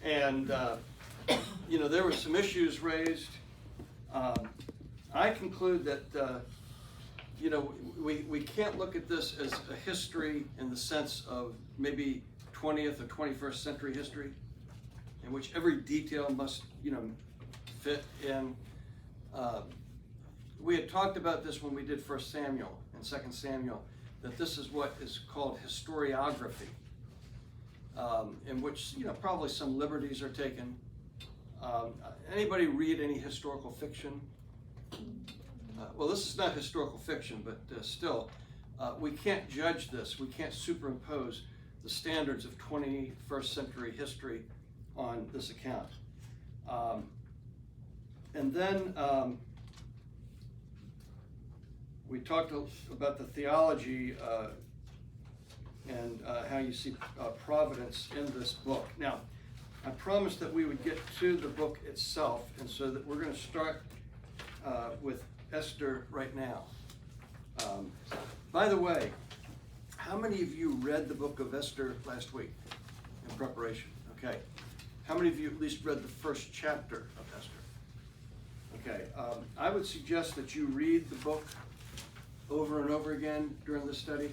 And, there were some issues raised. I conclude that, we can't look at this as a history in the sense of maybe 20th or 21st century history, in which every detail must, fit in. We had talked about this when we did 1 Samuel and 2 Samuel, that this is what is called historiography, in which, probably some liberties are taken. Anybody read any historical fiction? Well, this is not historical fiction, but still, we can't judge this. We can't superimpose the standards of 21st century history on this account. And then we talked about the theology and how you see providence in this book. Now, I promised that we would get to the book itself, and so that we're going to start with Esther right now. By the way, how many of you read the book of Esther last week in preparation? Okay. How many of you at least read the first chapter of Esther? Okay. I would suggest that you read the book over and over again during this study,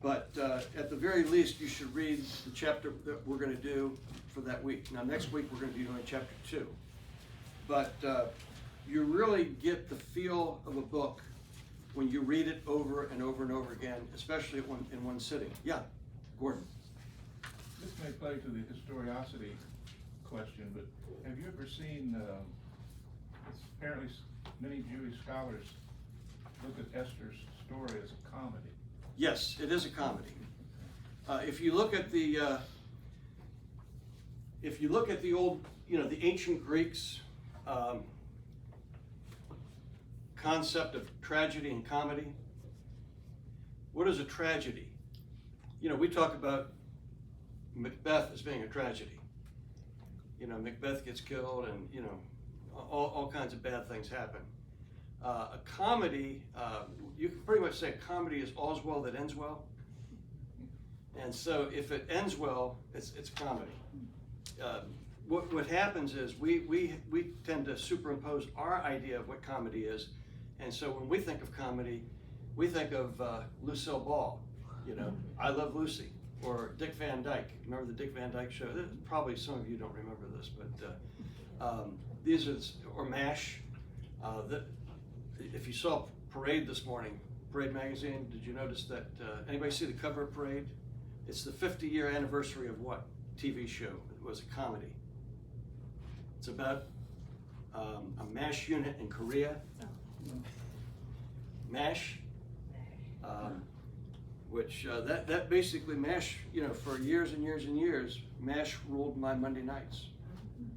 but at the very least, you should read the chapter that we're going to do for that week. Now, next week, we're going to be doing chapter 2. But you really get the feel of a book when you read it over and over and over again, especially in one sitting. Yeah, Gordon. This may play to the historicity question, but have you ever seen, apparently many Jewish scholars look at Esther's story as a comedy? Yes, it is a comedy. If you look at the old, the ancient Greeks concept of tragedy and comedy, what is a tragedy? We talk about Macbeth as being a tragedy. Macbeth gets killed, and all kinds of bad things happen. A comedy, you can pretty much say a comedy is all's well that ends well. And so if it ends well, it's comedy. What happens is we tend to superimpose our idea of what comedy is. And so when we think of comedy, we think of Lucille Ball, I Love Lucy, or Dick Van Dyke. Remember the Dick Van Dyke show? Probably some of you don't remember this, but these are, or MASH. If you saw Parade this morning, Parade magazine, did you notice that, anybody see the cover of Parade? It's the 50-year anniversary of what TV show? It was a comedy. It's about a MASH unit in Korea. MASH, which that basically MASH, for years and years and years, MASH ruled my Monday nights,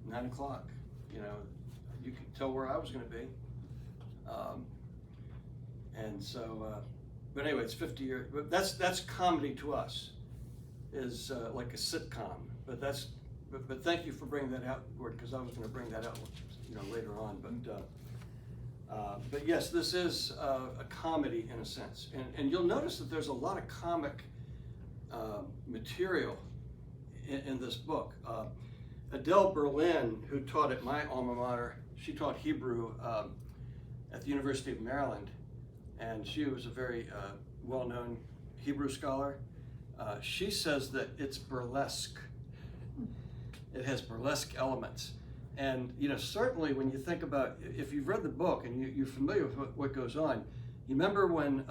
9 o'clock. You could tell where I was going to be. And so, but anyway, it's 50 years. But that's comedy to us, is like a sitcom. But thank you for bringing that out, Gordon, because I was going to bring that out, later on. But yes, this is a comedy in a sense, and you'll notice that there's a lot of comic material in this book. Adele Berlin, who taught at my alma mater, she taught Hebrew at the University of Maryland, and she was a very well-known Hebrew scholar. She says that it's burlesque. It has burlesque elements. And certainly when you think about, if you've read the book and you're familiar with what goes on, you remember when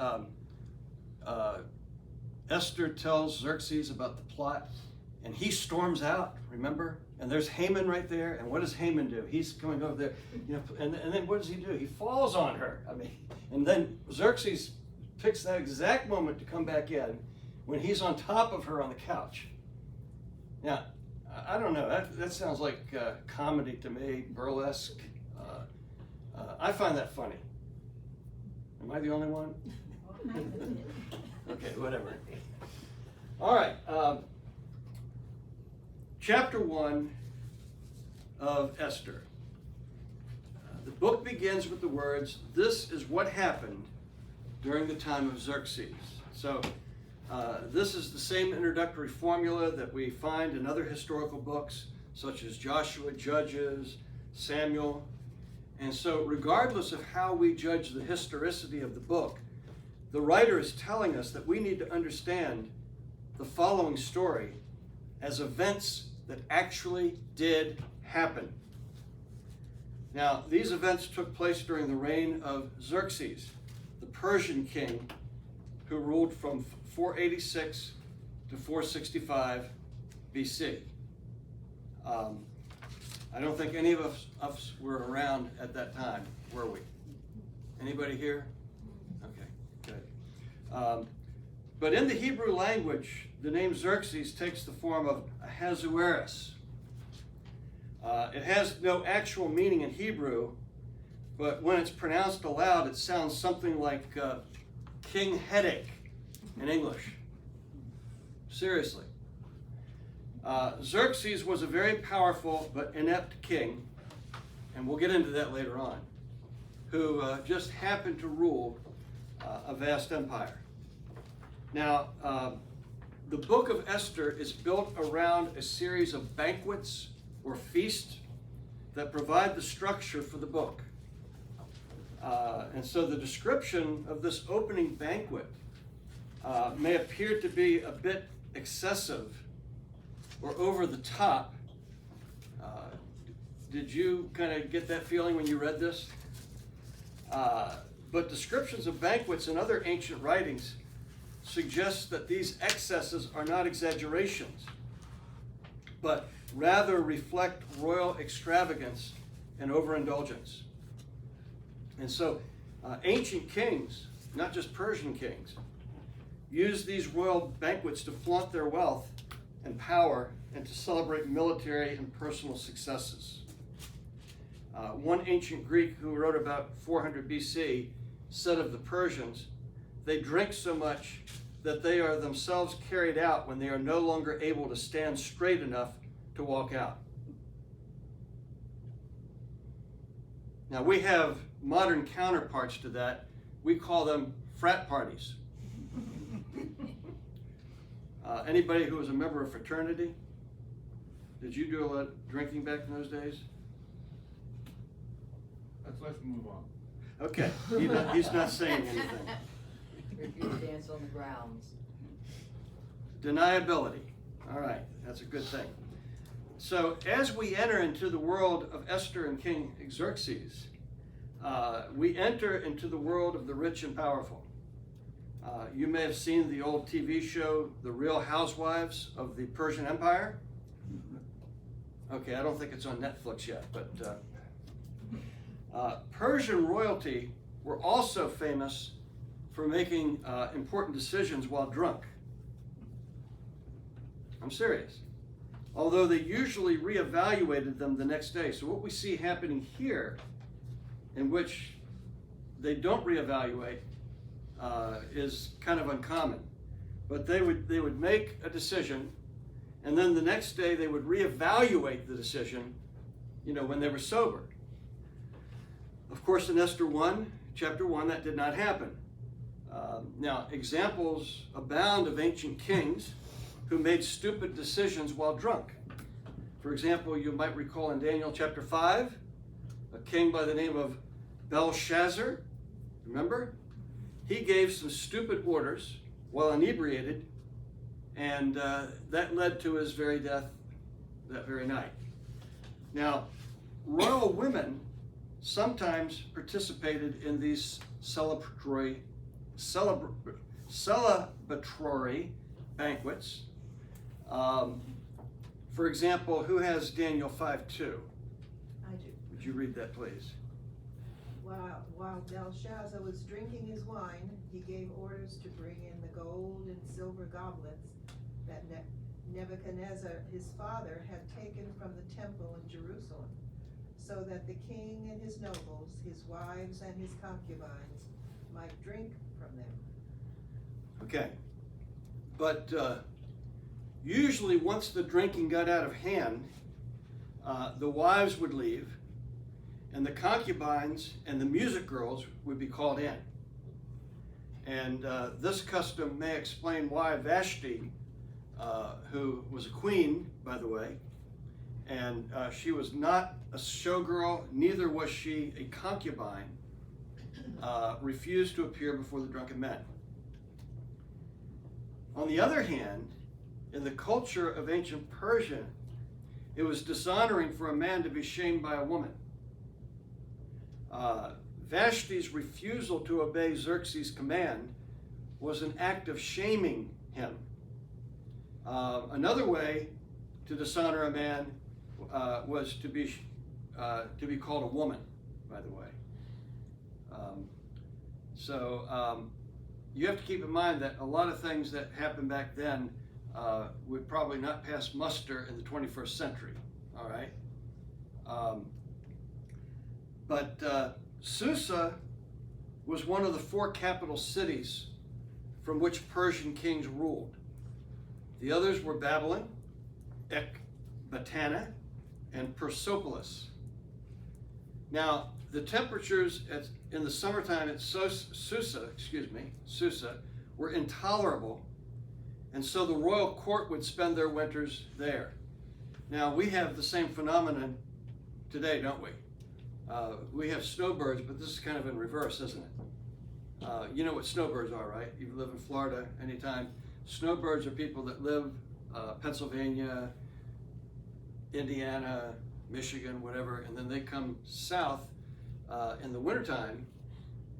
Esther tells Xerxes about the plot, and he storms out, remember? And there's Haman right there, and what does Haman do? He's coming over there, and then what does he do? He falls on her. And then Xerxes picks that exact moment to come back in when he's on top of her on the couch. Now, I don't know, that sounds like comedy to me, burlesque. I find that funny. Am I the only one? Okay, whatever. All right, chapter 1 of Esther. The book begins with the words, "This is what happened during the time of Xerxes." So this is the same introductory formula that we find in other historical books. such as Joshua, Judges, Samuel. And so regardless of how we judge the historicity of the book, the writer is telling us that we need to understand the following story as events that actually did happen. Now, these events took place during the reign of Xerxes, the Persian king, who ruled from 486 to 465 BC. I don't think any of us were around at that time, were we? Anybody here? Okay, good. But in the Hebrew language, the name Xerxes takes the form of Ahasuerus. It has no actual meaning in Hebrew, but when it's pronounced aloud, it sounds something like King Headache in English. Seriously. Xerxes was a very powerful but inept king, and we'll get into that later on, who just happened to rule a vast empire. Now, the book of Esther is built around a series of banquets or feasts that provide the structure for the book. And so the description of this opening banquet may appear to be a bit excessive or over the top. Did you kind of get that feeling when you read this? But descriptions of banquets in other ancient writings suggest that these excesses are not exaggerations, but rather reflect royal extravagance and overindulgence. And so ancient kings, not just Persian kings, used these royal banquets to flaunt their wealth and power and to celebrate military and personal successes. One ancient Greek who wrote about 400 BC said of the Persians, "They drink so much that they are themselves carried out when they are no longer able to stand straight enough to walk out." Now we have modern counterparts to that. We call them frat parties. Anybody who was a member of fraternity? Did you do a lot of drinking back in those days? Let's move on. Okay, he's not saying anything. Refuse to dance on the grounds. Deniability. All right, that's a good thing. So as we enter into the world of Esther and King Xerxes, we enter into the world of the rich and powerful. You may have seen the old TV show, The Real Housewives of the Persian Empire. Okay, I don't think it's on Netflix yet, but Persian royalty were also famous for making important decisions while drunk. I'm serious. Although they usually reevaluated them the next day. So what we see happening here, in which they don't reevaluate, is kind of uncommon. But they would make a decision, and then the next day they would reevaluate the decision, when they were sober. Of course, in Esther 1, chapter 1, that did not happen. Now, examples abound of ancient kings who made stupid decisions while drunk. For example, you might recall in Daniel chapter 5, a king by the name of Belshazzar, remember? He gave some stupid orders while inebriated, and that led to his very death that very night. Now, royal women sometimes participated in these celebratory banquets. For example, who has Daniel 5:2? I do. Would you read that, please? While Belshazzar was drinking his wine, he gave orders to bring in the gold and silver goblets that Nebuchadnezzar, his father, had taken from the temple in Jerusalem, so that the king and his nobles, his wives and his concubines, might drink from them. Okay. But usually once the drinking got out of hand, the wives would leave, and the concubines and the music girls would be called in. And this custom may explain why Vashti, who was a queen, by the way, And she was not a showgirl, neither was she a concubine, refused to appear before the drunken men. On the other hand, in the culture of ancient Persia, it was dishonoring for a man to be shamed by a woman. Vashti's refusal to obey Xerxes' command was an act of shaming him. Another way to dishonor a man was to be called a woman, by the way. You have to keep in mind that a lot of things that happened back then would probably not pass muster in the 21st century, all right? But Susa was one of the 4 capital cities from which Persian kings ruled. The others were Babylon, Ecbatana, and Persepolis. Now, the temperatures in the summertime at Susa were intolerable, and so the royal court would spend their winters there. Now, we have the same phenomenon today, don't we? We have snowbirds, but this is kind of in reverse, isn't it? You know what snowbirds are, right? You live in Florida anytime. Snowbirds are people that live Pennsylvania, Indiana, Michigan, whatever, and then they come south in the wintertime,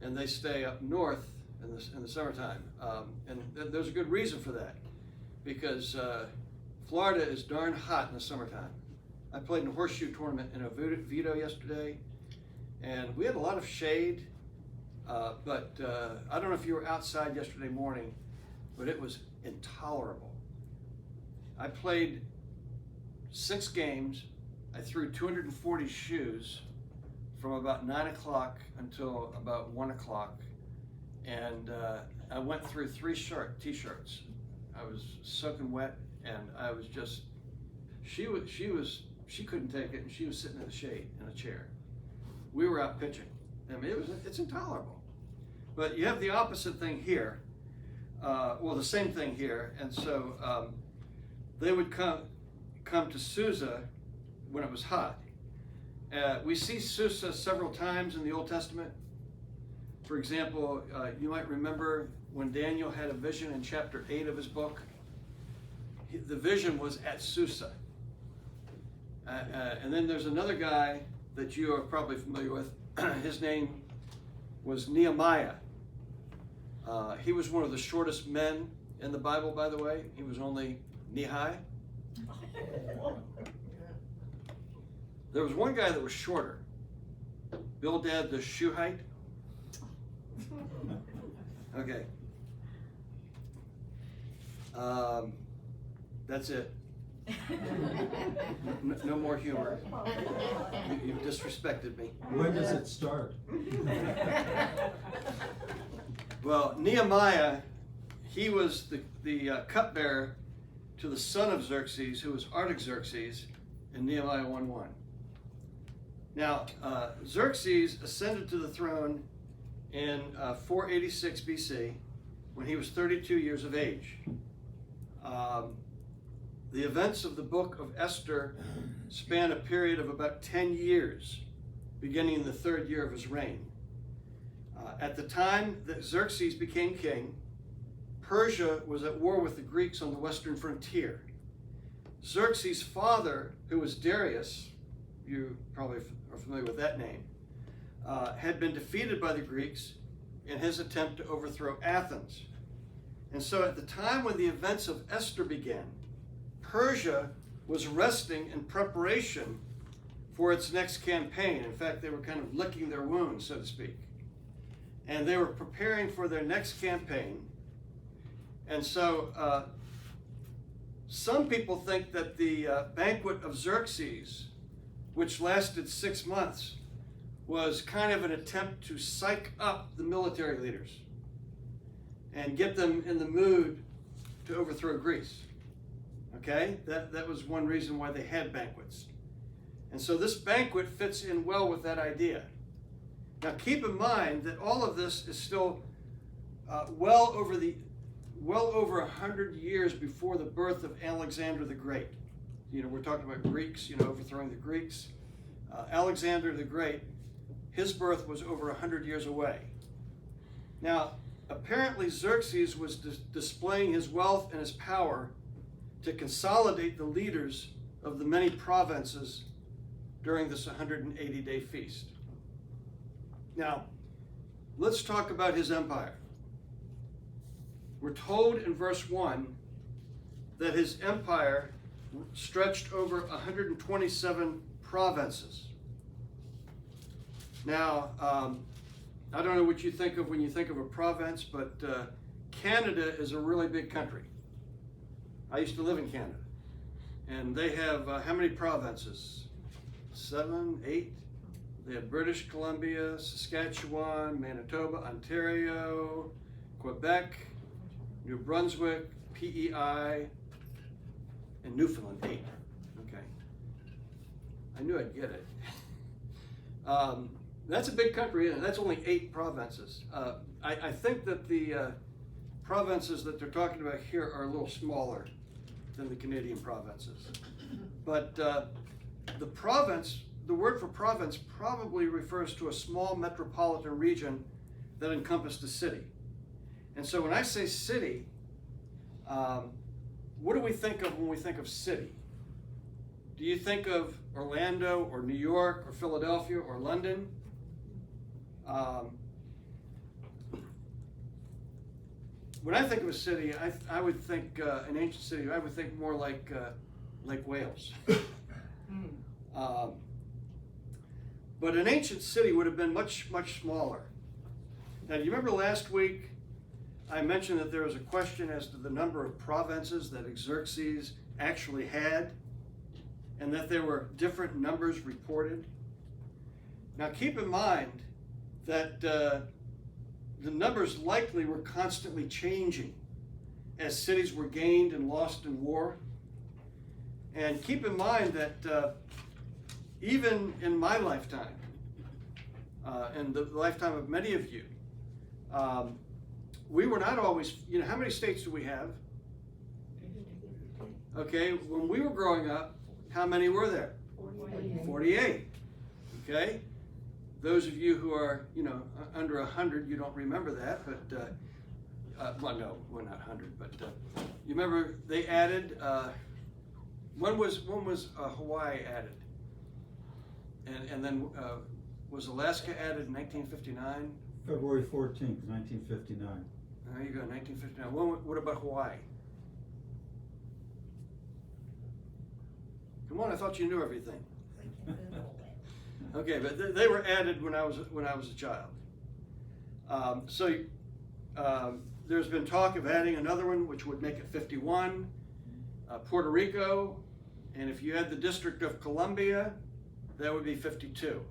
and they stay up north in the summertime. And there's a good reason for that, because Florida is darn hot in the summertime. I played in a horseshoe tournament in Oviedo yesterday, and we had a lot of shade, but I don't know if you were outside yesterday morning, but it was intolerable. I played 6 games. I threw 240 shoes from about 9 o'clock until about 1 o'clock, and I went through 3 t-shirts. I was soaking wet, and I was just, she couldn't take it, and she was sitting in the shade in a chair. We were out pitching. I mean, it's intolerable. But you have the opposite thing here, well, the same thing here, and so they would come to Susa when it was hot. We see Susa several times in the Old Testament. For example, you might remember when Daniel had a vision in chapter 8 of his book. The vision was at Susa. And then there's another guy that you are probably familiar with. His name was Nehemiah. He was one of the shortest men in the Bible, by the way. He was only knee-high. There was one guy that was shorter. Bildad the Shuhite. Okay. That's it. No more humor. You've disrespected me. When does it start? Well, Nehemiah, he was the cupbearer to the son of Xerxes, who was Artaxerxes, in Nehemiah 1:1. Now, Xerxes ascended to the throne in 486 BC when he was 32 years of age. The events of the book of Esther span a period of about 10 years, beginning in the 3rd year of his reign. At the time that Xerxes became king, Persia was at war with the Greeks on the western frontier. Xerxes' father, who was Darius, you probably are familiar with that name, had been defeated by the Greeks in his attempt to overthrow Athens. And so at the time when the events of Esther began, Persia was resting in preparation for its next campaign. In fact, they were kind of licking their wounds, so to speak. And they were preparing for their next campaign. And so some people think that the banquet of Xerxes, which lasted 6 months, was kind of an attempt to psych up the military leaders and get them in the mood to overthrow Greece. Okay? That was one reason why they had banquets. And so this banquet fits in well with that idea. Now keep in mind that all of this is still well over 100 years before the birth of Alexander the Great. we're talking about Greeks, overthrowing the Greeks. Alexander the Great, his birth was over 100 years away. Now, apparently Xerxes was displaying his wealth and his power to consolidate the leaders of the many provinces during this 180-day feast. Now, let's talk about his empire. We're told in verse 1 that his empire stretched over 127 provinces. Now, I don't know what you think of when you think of a province, but Canada is a really big country. I used to live in Canada. And they have how many provinces? 7, 8? They have British Columbia, Saskatchewan, Manitoba, Ontario, Quebec, New Brunswick, PEI, and Newfoundland, 8. Okay. I knew I'd get it. That's a big country, and that's only 8 provinces. I think that the provinces that they're talking about here are a little smaller than the Canadian provinces. But the word for province probably refers to a small metropolitan region that encompassed a city. And so when I say city, what do we think of when we think of city? Do you think of Orlando or New York or Philadelphia or London? When I think of a city, I would think an ancient city. I would think more like Lake Wales. But an ancient city would have been much smaller. Now, do you remember last week I mentioned that there was a question as to the number of provinces that Xerxes actually had, and that there were different numbers reported? Now, keep in mind that the numbers likely were constantly changing as cities were gained and lost in war. And keep in mind that even in my lifetime, and the lifetime of many of you, we were not always, how many states do we have? Okay, when we were growing up, how many were there? 48. Okay? Those of you who are, under 100, you don't remember that, but, well, no, we're not 100, but you remember they added, when was Hawaii added? And then was Alaska added in 1959? February 14th, 1959. There you go, 1959. What about Hawaii? Come on, I thought you knew everything. Okay, but they were added when I was a child. There's been talk of adding another one, which would make it 51. Puerto Rico, and if you add the District of Columbia, that would be 52.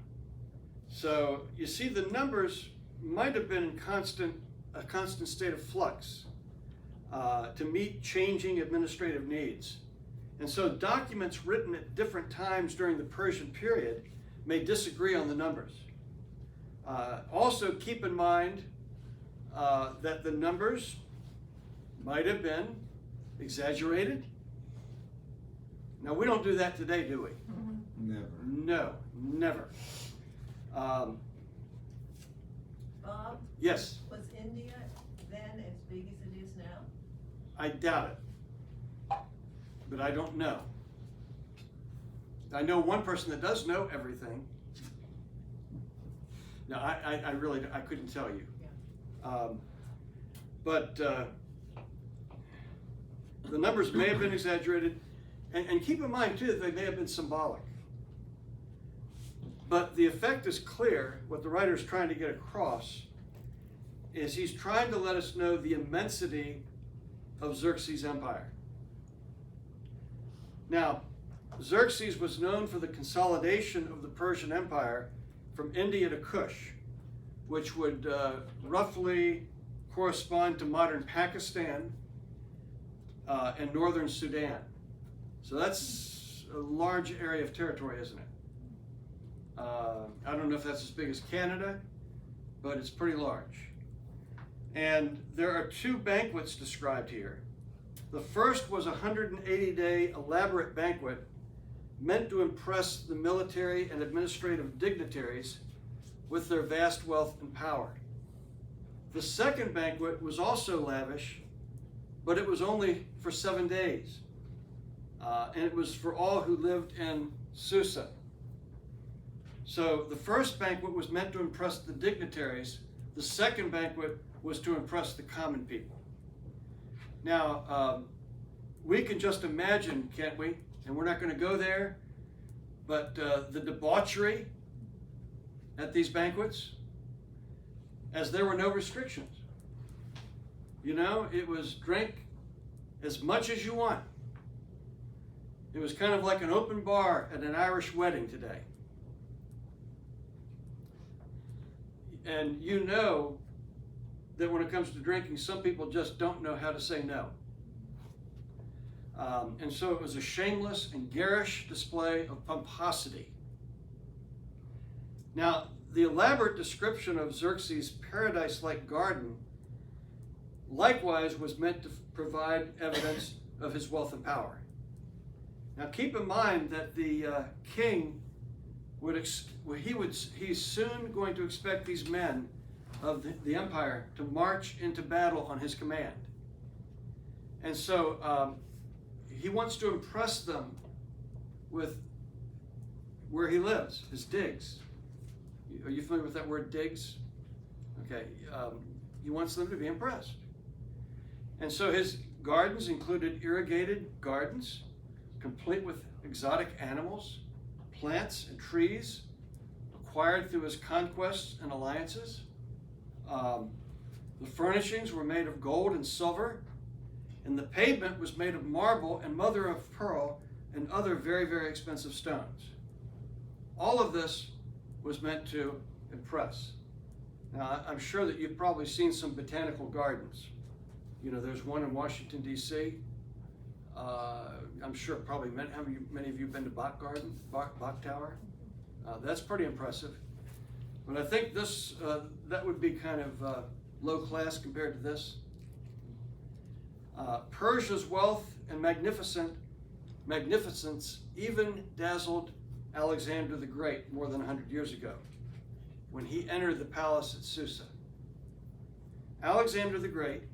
So you see, the numbers might have been in a constant state of flux to meet changing administrative needs. And so documents written at different times during the Persian period may disagree on the numbers. Also keep in mind that the numbers might have been exaggerated. Now, we don't do that today, do we? Never. No, never. Bob, Yes, was India then as big as it is now? I doubt it, but I don't know. I know one person that does know everything. No, I really, I couldn't tell you. But the numbers may have been exaggerated, and keep in mind too that they may have been symbolic. But the effect is clear. What the writer is trying to get across is he's trying to let us know the immensity of Xerxes' empire. Now, Xerxes was known for the consolidation of the Persian Empire from India to Kush, which would roughly correspond to modern Pakistan and northern Sudan. So that's a large area of territory, isn't it? I don't know if that's as big as Canada, but it's pretty large. And there are 2 banquets described here. The first was a 180-day elaborate banquet meant to impress the military and administrative dignitaries with their vast wealth and power. The second banquet was also lavish, but it was only for 7 days. And it was for all who lived in Susa. So the first banquet was meant to impress the dignitaries. The second banquet was to impress the common people. Now, we can just imagine, can't we? And we're not going to go there, but the debauchery at these banquets, as there were no restrictions. You know, it was drink as much as you want. It was kind of like an open bar at an Irish wedding today. And you know that when it comes to drinking, some people just don't know how to say no. And so it was a shameless and garish display of pomposity. Now, the elaborate description of Xerxes' paradise-like garden likewise was meant to provide evidence of his wealth and power. Now, keep in mind that the king he's soon going to expect these men of the empire to march into battle on his command. And so he wants to impress them with where he lives, his digs. Are you familiar with that word, digs? Okay. He wants them to be impressed. And so his gardens included irrigated gardens, complete with exotic animals, plants and trees, acquired through his conquests and alliances. The furnishings were made of gold and silver, and the pavement was made of marble and mother of pearl and other very, very expensive stones. All of this was meant to impress. Now, I'm sure that you've probably seen some botanical gardens. You know, there's one in Washington, D.C. I'm sure probably many of you have been to Bach Tower? That's pretty impressive. But I think this that would be kind of low class compared to this. Persia's wealth and magnificence even dazzled Alexander the Great more than 100 years ago when he entered the palace at Susa. Alexander the Great,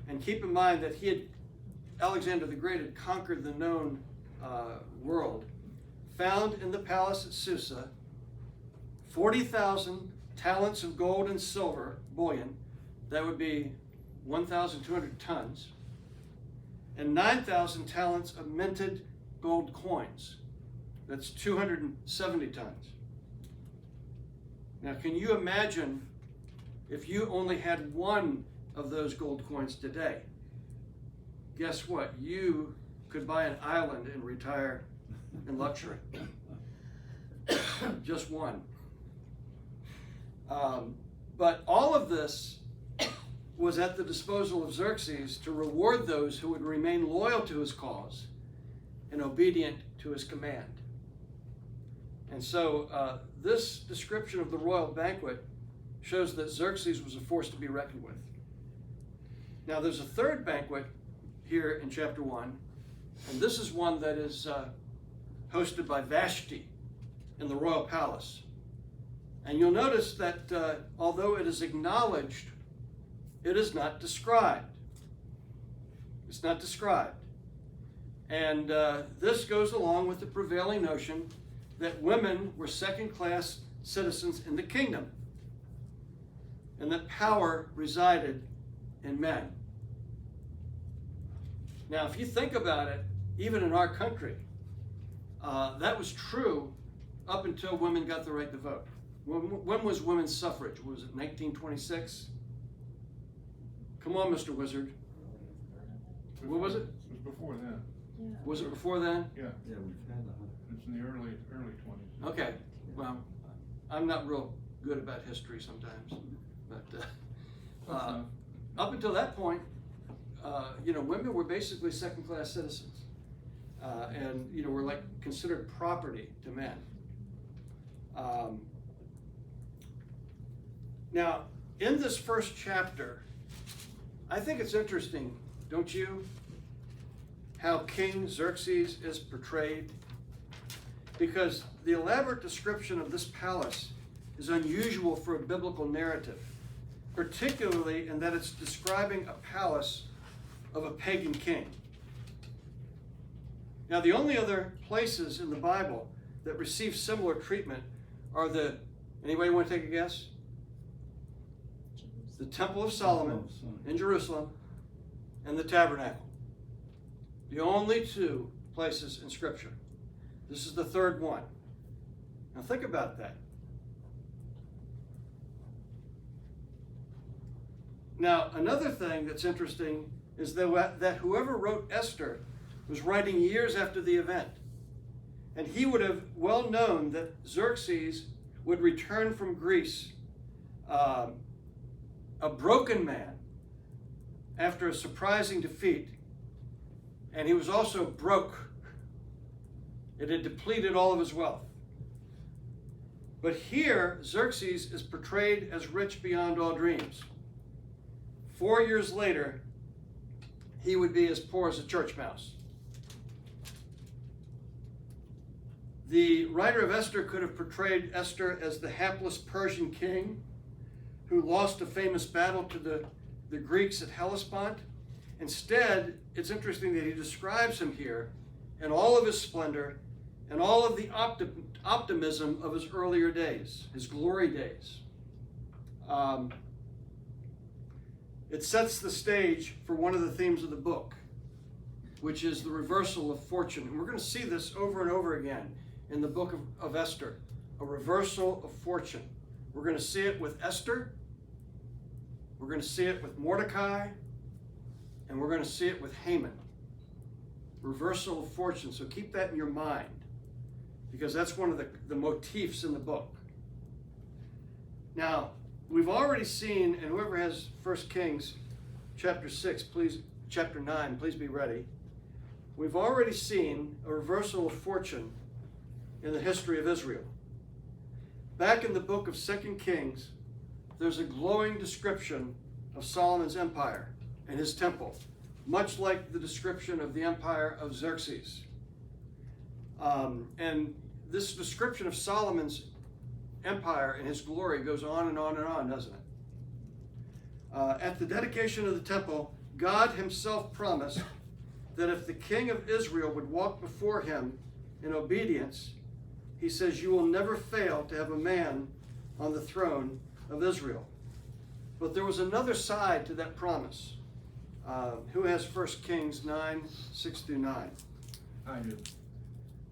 and keep in mind that Alexander the Great had conquered the known world, found in the palace at Susa 40,000 talents of gold and silver bullion, that would be 1,200 tons, and 9,000 talents of minted gold coins, that's 270 tons. Now, can you imagine if you only had one of those gold coins today? Guess what? You could buy an island and retire in luxury. Just one. But all of this was at the disposal of Xerxes to reward those who would remain loyal to his cause and obedient to his command. And so this description of the royal banquet shows that Xerxes was a force to be reckoned with. Now, there's a third banquet here in chapter 1, and this is one that is hosted by Vashti in the royal palace. And you'll notice that although it is acknowledged, it is not described. It's not described. And this goes along with the prevailing notion that women were second-class citizens in the kingdom and that power resided in men. Now, if you think about it, even in our country, that was true up until women got the right to vote. When was women's suffrage? Was it 1926? Come on, Mr. Wizard. What was it? It was before then. Yeah. Was it before then? Yeah, Yeah, we've had that. it's in the early 20s. Okay. Well, I'm not real good about history sometimes, but up until that point, women were basically second-class citizens, and were like considered property to men. Now, in this first chapter, I think it's interesting, don't you, how King Xerxes is portrayed? Because the elaborate description of this palace is unusual for a biblical narrative, particularly in that it's describing a palace of a pagan king. Now, the only other places in the Bible that receive similar treatment are anybody want to take a guess? The Temple of Solomon in Jerusalem and the Tabernacle. The only two places in Scripture. This is the third one. Now think about that. Now, another thing that's interesting is that whoever wrote Esther was writing years after the event. And he would have well known that Xerxes would return from Greece a broken man after a surprising defeat. And he was also broke. It had depleted all of his wealth. But here, Xerxes is portrayed as rich beyond all dreams. 4 years later, he would be as poor as a church mouse. The writer of Esther could have portrayed Esther as the hapless Persian king who lost a famous battle to the Greeks at Hellespont. Instead, it's interesting that he describes him here in all of his splendor and all of the optimism of his earlier days, his glory days. It sets the stage for one of the themes of the book, which is the reversal of fortune. And we're going to see this over and over again in the book of Esther, a reversal of fortune. We're going to see it with Esther, we're going to see it with Mordecai, and we're going to see it with Haman. Reversal of fortune. So keep that in your mind, because that's one of the motifs in the book. Now, we've already seen, and whoever has 1 Kings chapter 6, please, chapter 9, please be ready. We've already seen a reversal of fortune in the history of Israel. Back in the book of 2 Kings, there's a glowing description of Solomon's empire and his temple, much like the description of the empire of Xerxes. And this description of Solomon's empire and his glory goes on and on and on, doesn't it? At the dedication of the temple, God himself promised that if the king of Israel would walk before him in obedience, he says, you will never fail to have a man on the throne of Israel. But there was another side to that promise. Who has 1 Kings 9, 6 through 9? I do.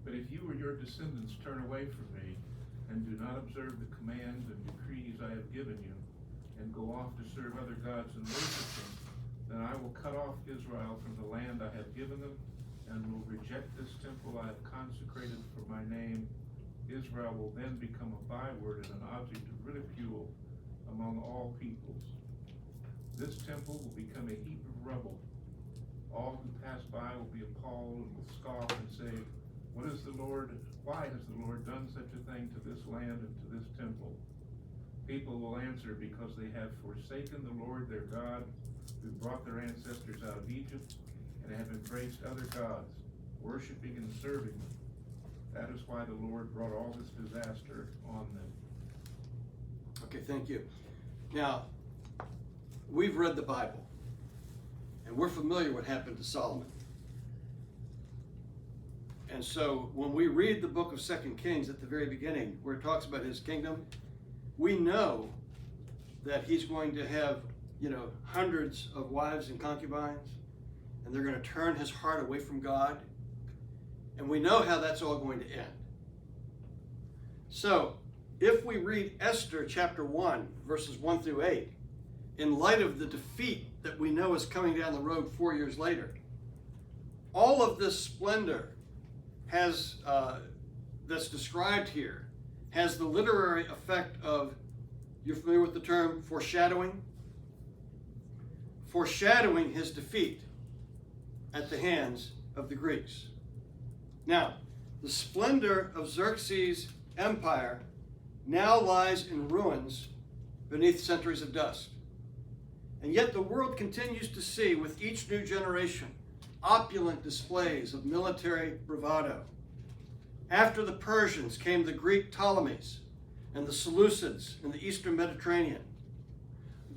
But if you or your descendants turn away from me and do not observe the commands and decrees I have given you, and go off to serve other gods and worship them, then I will cut off Israel from the land I have given them, and will reject this temple I have consecrated for my name. Israel will then become a byword and an object of ridicule among all peoples. This temple will become a heap of rubble. All who pass by will be appalled and will scoff and say, why has the Lord done such a thing to this land and to this temple? People will answer, because they have forsaken the Lord their God, who brought their ancestors out of Egypt, and have embraced other gods, worshiping and serving them. That is why the Lord brought all this disaster on them. Okay, thank you. Now, we've read the Bible, and we're familiar what happened to Solomon. And so when we read the book of 2 Kings at the very beginning, where it talks about his kingdom, we know that he's going to have, hundreds of wives and concubines, and they're going to turn his heart away from God. And we know how that's all going to end. So, if we read Esther chapter 1, verses 1 through 8, in light of the defeat that we know is coming down the road 4 years later, all of this splendor has, that's described here, has the literary effect of, you're familiar with the term foreshadowing? Foreshadowing his defeat at the hands of the Greeks. Now, the splendor of Xerxes' empire now lies in ruins beneath centuries of dust. And yet the world continues to see, with each new generation, opulent displays of military bravado. After the Persians came the Greek Ptolemies and the Seleucids in the Eastern Mediterranean.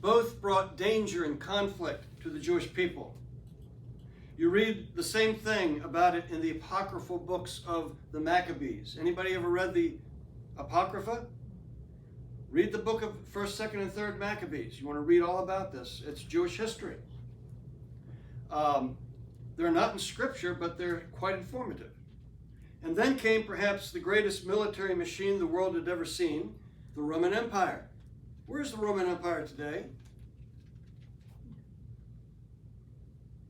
Both brought danger and conflict to the Jewish people. You read the same thing about it in the apocryphal books of the Maccabees. Anybody ever read the Apocrypha? Read the book of 1st, 2nd, and 3rd Maccabees. You want to read all about this. It's Jewish history. They're not in Scripture, but they're quite informative. And then came perhaps the greatest military machine the world had ever seen, the Roman Empire. Where's the Roman Empire today?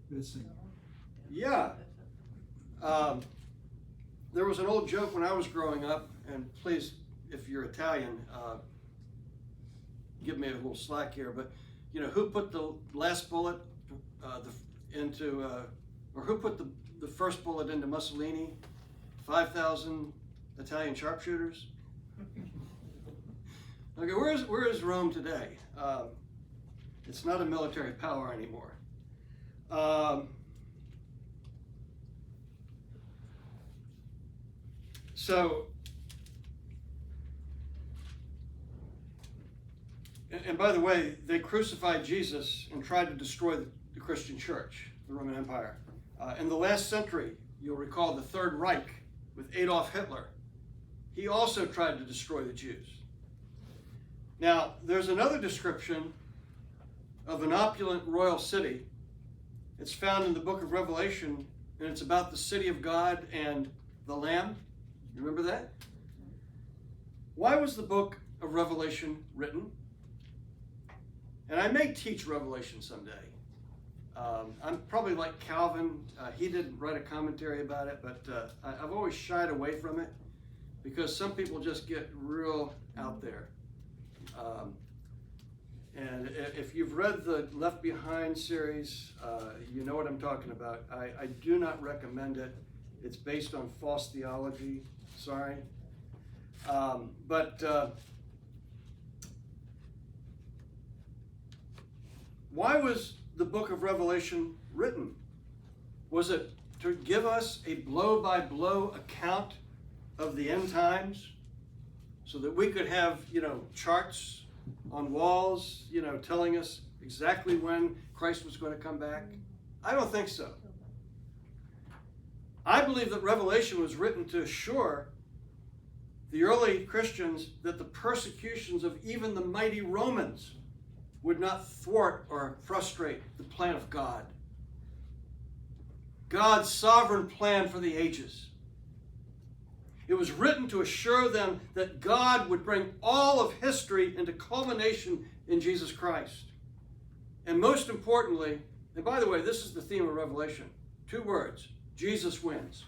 Missing. Yeah. There was an old joke when I was growing up, and please, if you're Italian, give me a little slack here, but you know, who put the last bullet or who put the first bullet into Mussolini? 5,000 Italian sharpshooters? Okay, where is Rome today? It's not a military power anymore. And by the way, they crucified Jesus and tried to destroy the Christian church, the Roman Empire. In the last century, you'll recall the Third Reich with Adolf Hitler. He also tried to destroy the Jews. Now, there's another description of an opulent royal city. It's found in the book of Revelation, and it's about the city of God and the Lamb. You remember that? Why was the book of Revelation written? And I may teach Revelation someday. I'm probably like Calvin. He didn't write a commentary about it, but I've always shied away from it because some people just get real out there. And if you've read the Left Behind series, you know what I'm talking about. I do not recommend it. It's based on false theology. Sorry. Why was the book of Revelation written? Was it to give us a blow-by-blow account of the end times so that we could have, charts on walls, telling us exactly when Christ was going to come back? I don't think so. I believe that Revelation was written to assure the early Christians that the persecutions of even the mighty Romans would not thwart or frustrate the plan of God. God's sovereign plan for the ages. It was written to assure them that God would bring all of history into culmination in Jesus Christ. And most importantly, and by the way, this is the theme of Revelation, 2 words, Jesus wins.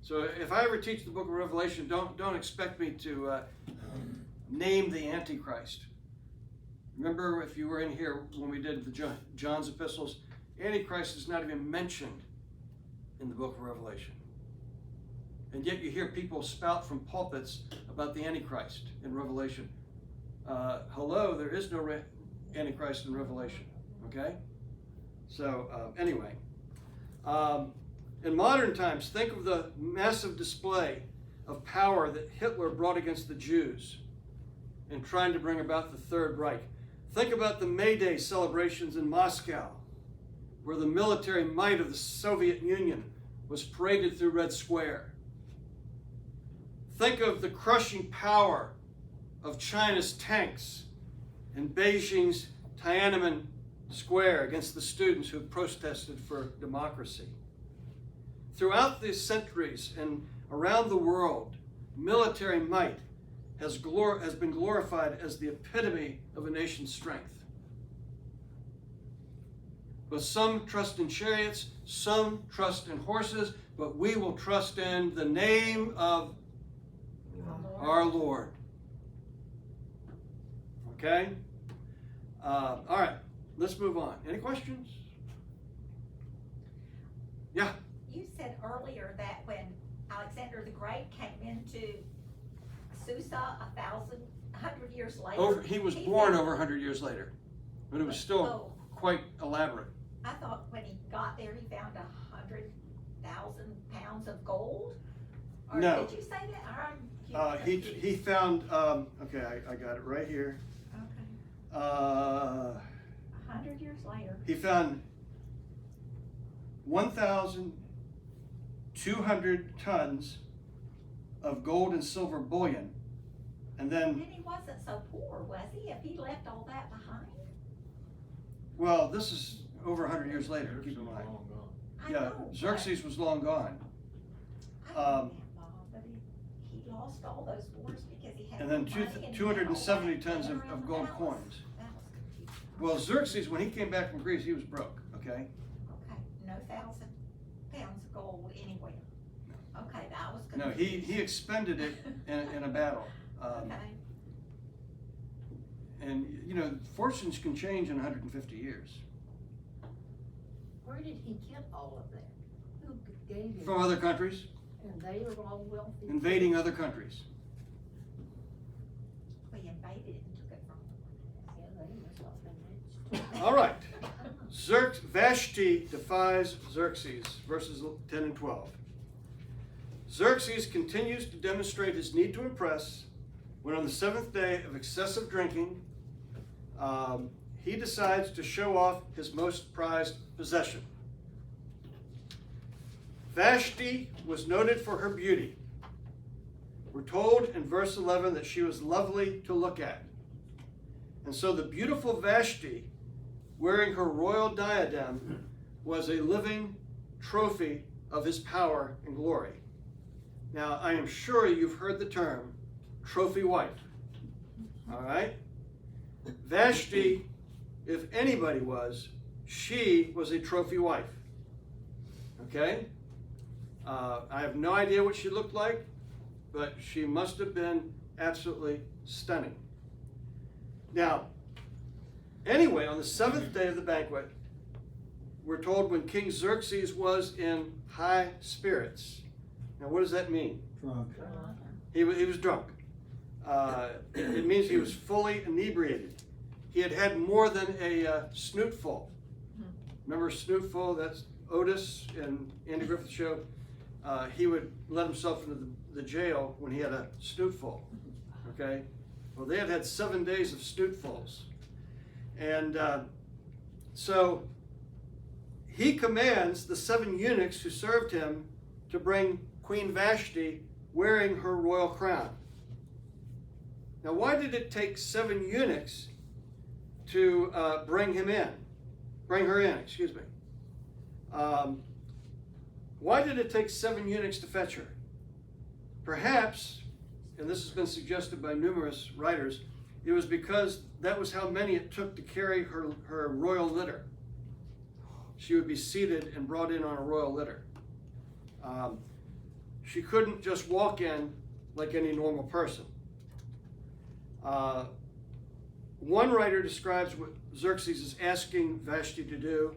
So if I ever teach the book of Revelation, don't expect me to name the Antichrist. Remember, if you were in here when we did the John's epistles, Antichrist is not even mentioned in the book of Revelation. And yet you hear people spout from pulpits about the Antichrist in Revelation. Hello, there is no Antichrist in Revelation. Okay? So, anyway. In modern times, think of the massive display of power that Hitler brought against the Jews in trying to bring about the Third Reich. Think about the May Day celebrations in Moscow, where the military might of the Soviet Union was paraded through Red Square. Think of the crushing power of China's tanks in Beijing's Tiananmen Square against the students who protested for democracy. Throughout the centuries and around the world, military might has been glorified as the epitome of a nation's strength. But some trust in chariots, some trust in horses, but we will trust in the name of our Lord. Okay? All right, let's move on. Any questions? Yeah? You said earlier that when Alexander the Great came into Susa 100 years later. He was born over 100 years later, but it was still quite elaborate. I thought when he got there, he found 100,000 pounds of gold? Or No. did you say that? Or He found, okay, I got it right here. Okay, 100 years later. He found 1,200 tons of gold and silver bullion, and then, And he wasn't so poor, was he, if he left all that behind? well, this is over 100 years later, keep in mind. Long gone. I Yeah, know, but Xerxes was long gone. I know um, that, Bob, but he lost all those wars because he had And then no money and he had 270 all that tons laying of around the gold palace. coins. That was confusing. Well, Xerxes, when he came back from Greece, he was broke, okay? Okay, no 1,000 pounds of gold anywhere. Okay, that was No, confusing. he expended it in a battle. Okay, And, you know, fortunes can change in 150 years. Where did he get all of that? Who gave him? From other countries, And they were all wealthy. invading other countries. we invaded and took it from them. Yeah, they must have been rich too. All right. Vashti defies Xerxes, verses 10 and 12. Xerxes continues to demonstrate his need to impress when on the seventh day of excessive drinking, he decides to show off his most prized possession. Vashti was noted for her beauty. We're told in verse 11 that she was lovely to look at. And so the beautiful Vashti, wearing her royal diadem, was a living trophy of his power and glory. Now, I am sure you've heard the term trophy wife. All right? Vashti, if anybody was, she was a trophy wife. Okay? I have no idea what she looked like, but she must have been absolutely stunning. Now, anyway, on the seventh day of the banquet, we're told when King Xerxes was in high spirits. Now, what does that mean? Drunk. He was drunk. It means he was fully inebriated. He had had more than a snootful. Remember snootful? That's Otis in Andy Griffith's show. He would let himself into the jail when he had a snootful. Okay? Well, they had had 7 days of snootfuls. And so he commands the 7 eunuchs who served him to bring Queen Vashti wearing her royal crown. Now, why did it take 7 eunuchs to bring her in, excuse me. Why did it take 7 eunuchs to fetch her? Perhaps, and this has been suggested by numerous writers, it was because that was how many it took to carry her royal litter. She would be seated and brought in on a royal litter. She couldn't just walk in like any normal person. One writer describes what Xerxes is asking Vashti to do.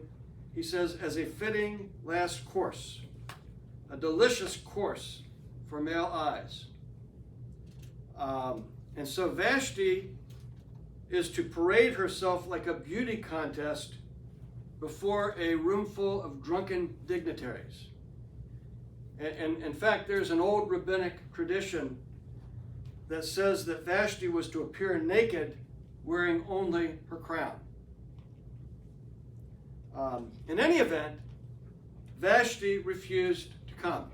He says, as a fitting last course, a delicious course for male eyes. And so Vashti is to parade herself like a beauty contest before a room full of drunken dignitaries. And in fact, there's an old rabbinic tradition that says that Vashti was to appear naked, wearing only her crown. In any event, Vashti refused to come.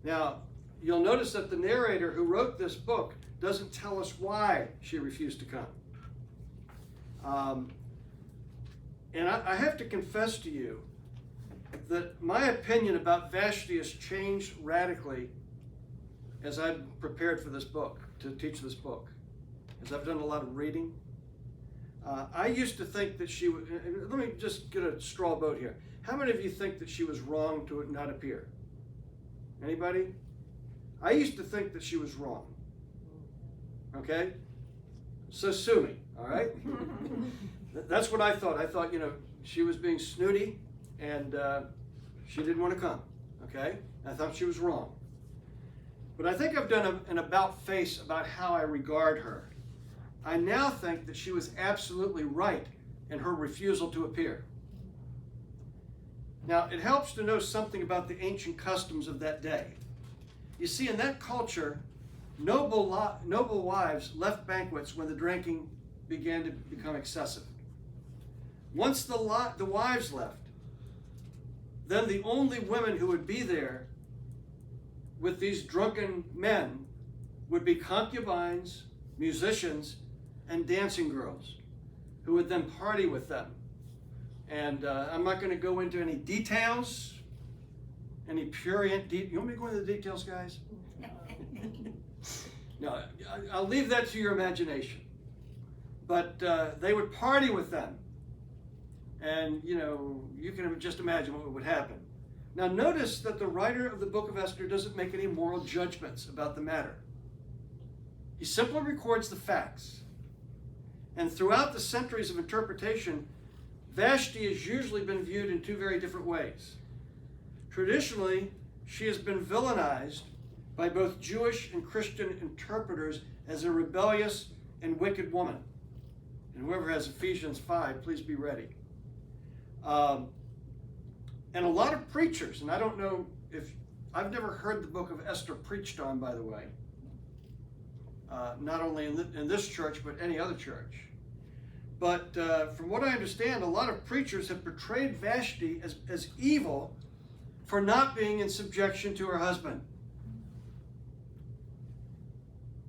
Now, you'll notice that the narrator who wrote this book doesn't tell us why she refused to come. And I have to confess to you that my opinion about Vashti has changed radically as I've prepared for this book, to teach this book, as I've done a lot of reading. I used to think that she would, let me just get a straw vote here. How many of you think that she was wrong to not appear? Anybody? I used to think that she was wrong. Okay? So sue me, all right? That's what I thought. I thought, she was being snooty and she didn't want to come, okay? I thought she was wrong. But I think I've done an about face about how I regard her. I now think that she was absolutely right and her refusal to appear. Now, it helps to know something about the ancient customs of that day. You see, in that culture, noble wives left banquets when the drinking began to become excessive. Once the wives left, then the only women who would be there with these drunken men would be concubines, musicians, and dancing girls who would then party with them. And I'm not going to go into any details, any prurient you want me to go into the details, guys? No, I'll leave that to your imagination. But they would party with them. And, you can just imagine what would happen. Now, notice that the writer of the book of Esther doesn't make any moral judgments about the matter. He simply records the facts. And throughout the centuries of interpretation, Vashti has usually been viewed in two very different ways. Traditionally, she has been villainized by both Jewish and Christian interpreters as a rebellious and wicked woman. And whoever has Ephesians 5, please be ready. And a lot of preachers, and I don't know if, I've never heard the book of Esther preached on, by the way. Not only in this church, but any other church. But from what I understand, a lot of preachers have portrayed Vashti as evil for not being in subjection to her husband.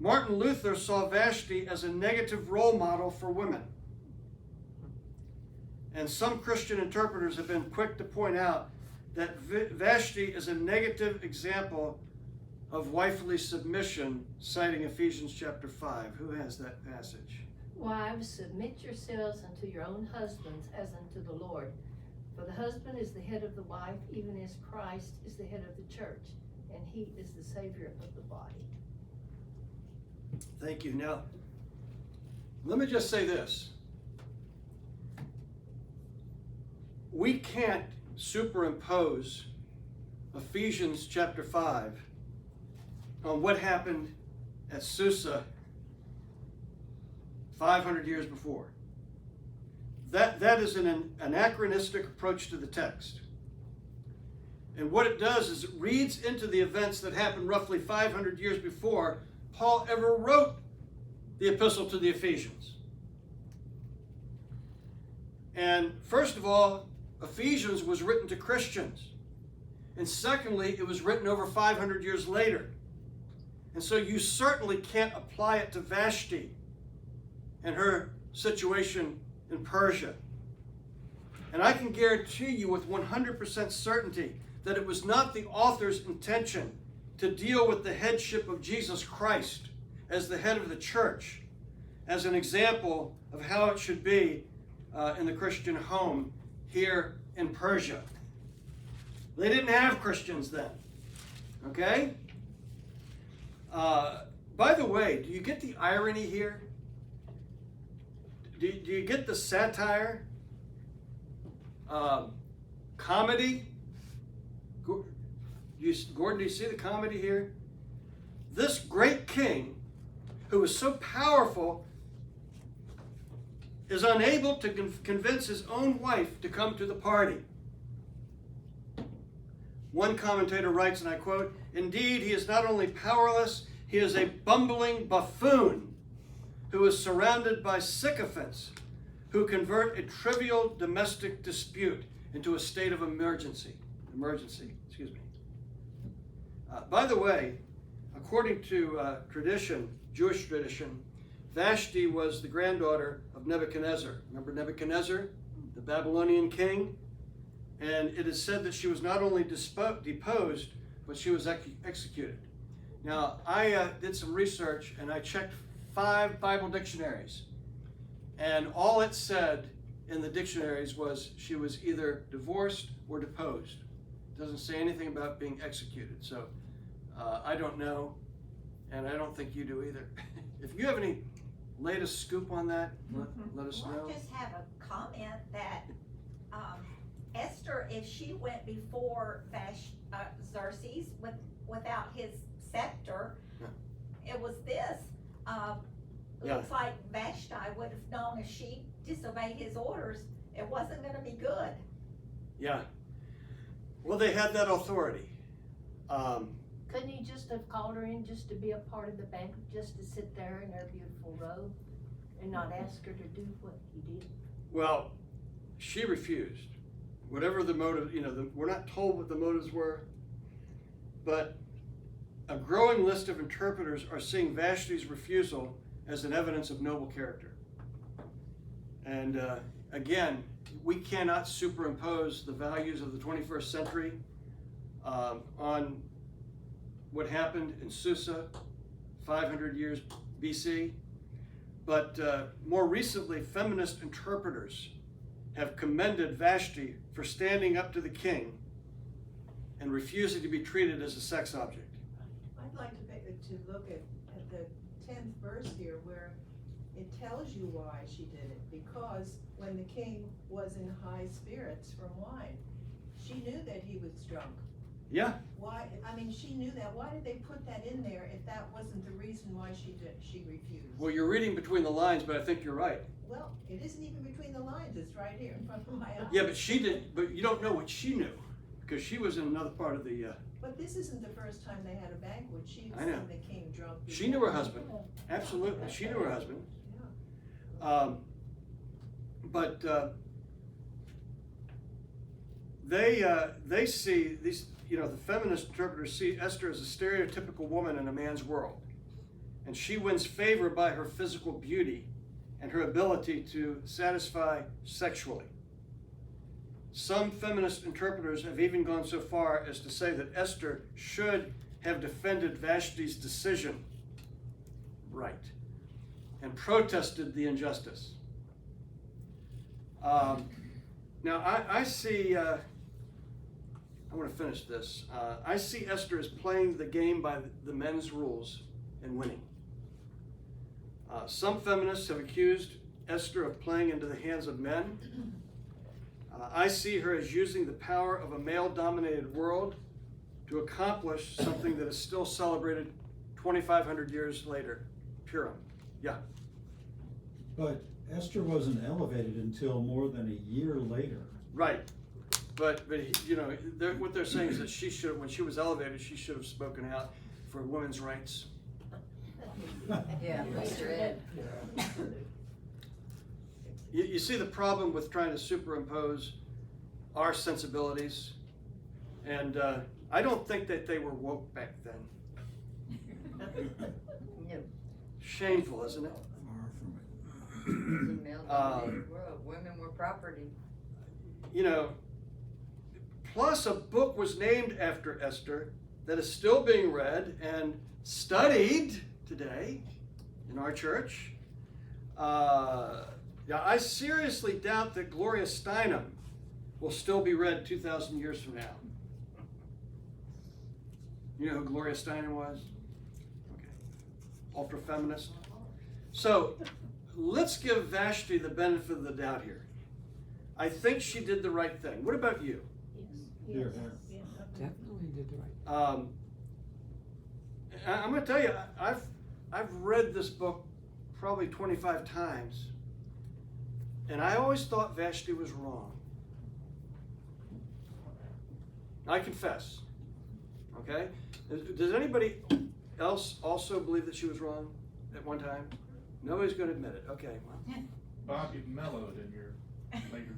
Martin Luther saw Vashti as a negative role model for women. And some Christian interpreters have been quick to point out that Vashti is a negative example of wifely submission, citing Ephesians chapter 5. Who has that passage? Wives, submit yourselves unto your own husbands as unto the Lord. For the husband is the head of the wife, even as Christ is the head of the church, and he is the Savior of the body. Thank you. Now, let me just say this. We can't superimpose Ephesians chapter 5 on what happened at Susa 500 years before. That is an anachronistic approach to the text. And what it does is it reads into the events that happened roughly 500 years before Paul ever wrote the epistle to the Ephesians. And first of all, Ephesians was written to Christians. And secondly, it was written over 500 years later. And so you certainly can't apply it to Vashti and her situation in Persia. And I can guarantee you with 100% certainty that it was not the author's intention to deal with the headship of Jesus Christ as the head of the church, as an example of how it should be in the Christian home here in Persia. They didn't have Christians then. Okay? By the way, do you get the irony here? Do you get the satire? Comedy? Gordon, do you see the comedy here? This great king, who is so powerful, is unable to convince his own wife to come to the party. One commentator writes, and I quote, "Indeed, he is not only powerless, he is a bumbling buffoon who is surrounded by sycophants who convert a trivial domestic dispute into a state of emergency. By the way, according to tradition, Jewish tradition, Vashti was the granddaughter of Nebuchadnezzar. Remember Nebuchadnezzar, the Babylonian king? And it is said that she was not only deposed, but she was executed. Now, I did some research and I checked 5 Bible dictionaries. And all it said in the dictionaries was she was either divorced or deposed. It doesn't say anything about being executed. So I don't know, and I don't think you do either. If you have any latest scoop on that, let us know. Well, I just have a comment that Esther, if she went before Xerxes without his scepter, Yeah. it was this. Yeah. looks like Vashti would have known if she disobeyed his orders, it wasn't gonna be good. Yeah. Well, they had that authority. Couldn't he just have called her in just to be a part of the banquet, just to sit there in her beautiful robe and not ask her to do what he did? Well, she refused. Whatever the motive, we're not told what the motives were, but a growing list of interpreters are seeing Vashti's refusal as an evidence of noble character. And again, we cannot superimpose the values of the 21st century on what happened in Susa 500 years BC. But more recently, feminist interpreters have commended Vashti for standing up to the king and refusing to be treated as a sex object. I'd like to look at the 10th verse here where it tells you why she did it. Because when the king was in high spirits from wine, she knew that he was drunk. Yeah. Why, I mean, she knew that. Why did they put that in there if that wasn't the reason why she refused? Well, you're reading between the lines, but I think you're right. Well, it isn't even between the lines, it's right here in front of my eyes. Yeah, but she didn't, but you don't know what she knew, because she was in another part of the, But this isn't the first time they had a banquet, she's I know. seen the king drunk. she knew her husband, absolutely, she knew her husband. Yeah. But they see these, the feminist interpreters see Esther as a stereotypical woman in a man's world. And she wins favor by her physical beauty and her ability to satisfy sexually. Some feminist interpreters have even gone so far as to say that Esther should have defended Vashti's decision right and protested the injustice. Now, I see, I want to finish this. I see Esther as playing the game by the men's rules and winning. Some feminists have accused Esther of playing into the hands of men. I see her as using the power of a male-dominated world to accomplish something that is still celebrated 2,500 years later. Purim. Yeah. But Esther wasn't elevated until more than a year later. Right. But what they're saying is that she should, when she was elevated, she should have spoken out for women's rights. Yeah, Mr. Ed. You see the problem with trying to superimpose our sensibilities, and I don't think that they were woke back then. No, Shameful, isn't it? Far from it. it's a male-dominated world, women were property. Plus a book was named after Esther that is still being read and studied today in our church. I seriously doubt that Gloria Steinem will still be read 2,000 years from now. You know who Gloria Steinem was? Okay. Ultra-feminist. So let's give Vashti the benefit of the doubt here. I think she did the right thing. What about you? Here, Yes. Definitely did the right. I'm going to tell you, I've read this book probably 25 times, and I always thought Vashti was wrong. I confess. Okay? Does anybody else also believe that she was wrong at one time? Nobody's going to admit it. Okay, well. Bob, you've mellowed in your later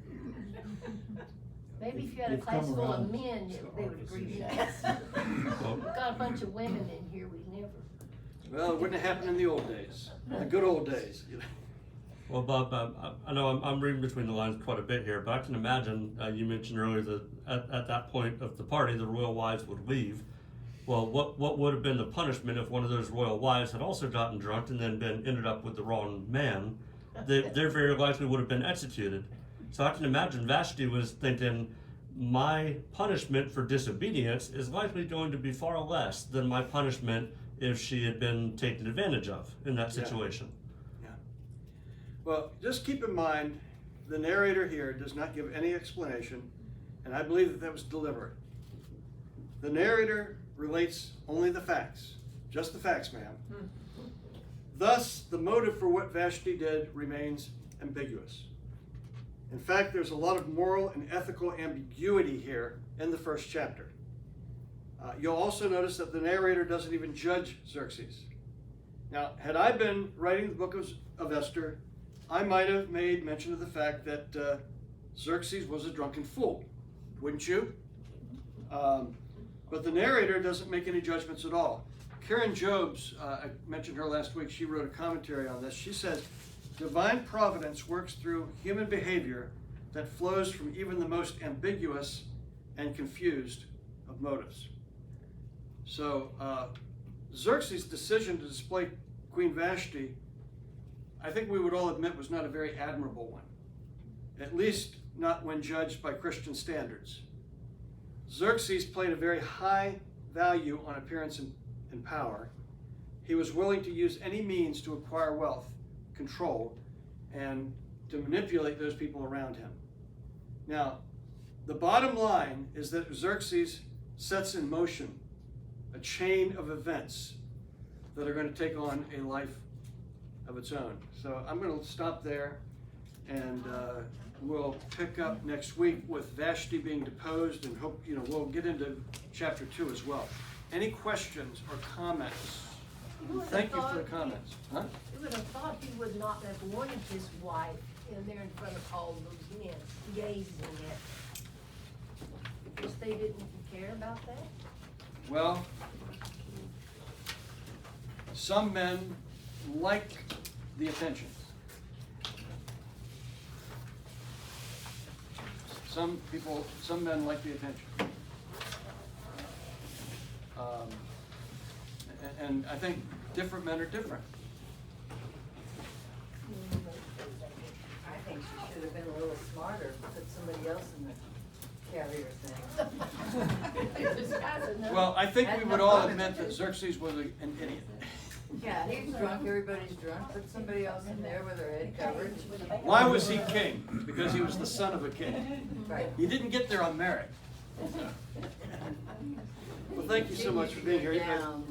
books. Maybe if you had a You've class come full of around. men, they would agree with that. We've got a bunch of women in here, we never. Well, it wouldn't have happened in the old days, the good old days. Well, Bob, I know I'm reading between the lines quite a bit here, but I can imagine, you mentioned earlier that at that point of the party, the royal wives would leave. Well, what would have been the punishment if one of those royal wives had also gotten drunk and then ended up with the wrong man? They very likely would have been executed. So I can imagine Vashti was thinking, my punishment for disobedience is likely going to be far less than my punishment if she had been taken advantage of in that situation. Yeah. Well, just keep in mind, the narrator here does not give any explanation, and I believe that was deliberate. The narrator relates only the facts, just the facts, ma'am. Thus, the motive for what Vashti did remains ambiguous. In fact, there's a lot of moral and ethical ambiguity here in the first chapter. You'll also notice that the narrator doesn't even judge Xerxes. Now, had I been writing the book of Esther, I might have made mention of the fact that Xerxes was a drunken fool, wouldn't you? But the narrator doesn't make any judgments at all. Karen Jobes, I mentioned her last week, she wrote a commentary on this. She says, divine providence works through human behavior that flows from even the most ambiguous and confused of motives. So Xerxes' decision to display Queen Vashti, I think we would all admit, was not a very admirable one, at least not when judged by Christian standards. Xerxes played a very high value on appearance and power. He was willing to use any means to acquire wealth, control, and to manipulate those people around him. Now, the bottom line is that Xerxes sets in motion a chain of events that are going to take on a life of its own. So I'm going to stop there, and we'll pick up next week with Vashti being deposed, and hope we'll get into chapter 2 as well. Any questions or comments? Thank you for the comments. Huh? You would have thought he would not have wanted his wife in there in front of all those men, gazing at. Because they didn't care about that? Well, some men like the attention. Some men like the attention. And I think different men are different. I think she should have been a little smarter, put somebody else in the carrier thing. Well, I think we would all admit that Xerxes was an idiot. Yeah, he was drunk, everybody's drunk, put somebody else in there with their head covered. Why was he king? Because he was the son of a king. Right. He didn't get there on merit. Well, thank you so much for being here. Down.